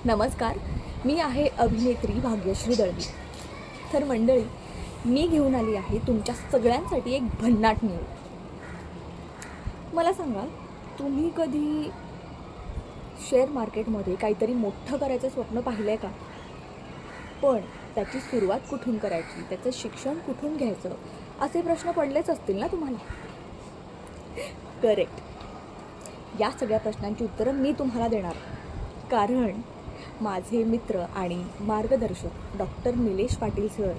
नमस्कार, मी आहे अभिनेत्री भाग्यश्री दळवी. तर मंडळी, मी घेऊन आली आहे तुमच्या सगळ्यांसाठी एक भन्नाट न्यूज. मला सांगा, तुम्ही कधी शेअर मार्केटमध्ये काहीतरी मोठं करायचं स्वप्न पाहिलं आहे का? पण त्याची सुरुवात कुठून करायची, त्याचं शिक्षण कुठून घ्यायचं, असे प्रश्न पडलेच असतील ना तुम्हाला? करेक्ट. या सगळ्या प्रश्नांची उत्तरं मी तुम्हाला देणार, कारण माझे मित्र आणि मार्गदर्शक डॉक्टर निलेश पाटील सर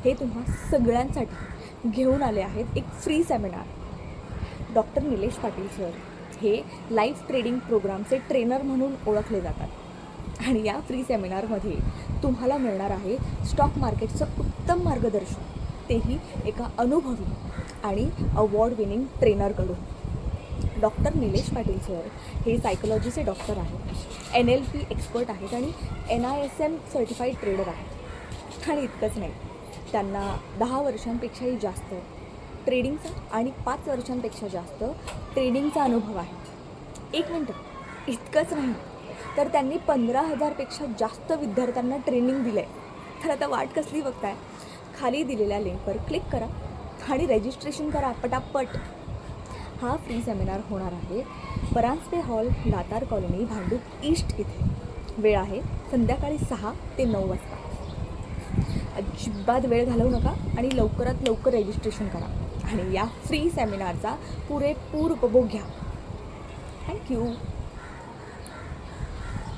हे तुम्हा सगळ्यांसाठी घेऊन आले आहेत एक free seminar. Doctor Nilesh Patil sir हे लाईफ ट्रेडिंग प्रोग्रामचे ट्रेनर म्हणून ओळखले जातात आणि या फ्री सेमिनारमध्ये तुम्हाला मिळणार आहे स्टॉक मार्केटचं उत्तम मार्गदर्शन, तेही एका अनुभवी आणि अवॉर्ड विनिंग ट्रेनरकडून. डॉक्टर निलेश पाटील सर हे सायकोलॉजीचे डॉक्टर आहेत, NLP एक्सपर्ट आहेत आणि NISM सर्टिफाईड ट्रेडर आहेत. आणि इतकंच नाही, त्यांना 10 वर्षांपेक्षाही जास्त ट्रेडिंगचा आणि 5 वर्षांपेक्षा जास्त ट्रेडिंगचा अनुभव आहे. 1 मिनटं, इतकंच नाही तर त्यांनी 15,000पेक्षा जास्त विद्यार्थ्यांना ट्रेनिंग दिलं आहे. तर आता वाट कसली बघताय? खाली दिलेल्या लिंकवर क्लिक करा आणि रजिस्ट्रेशन करा पटापट. हा फ्री सेमिनार होणार आहे Paranjpe hall, Datar colony, Bhandup east इथे. वेळ आहे संध्याकाळी 6 ते 9 वाजता. अजिबात वेळ घालवू नका आणि लवकरात लवकर रजिस्ट्रेशन करा आणि या फ्री सेमिनारचा पुरेपूर उपभोग घ्या. थँक्यू.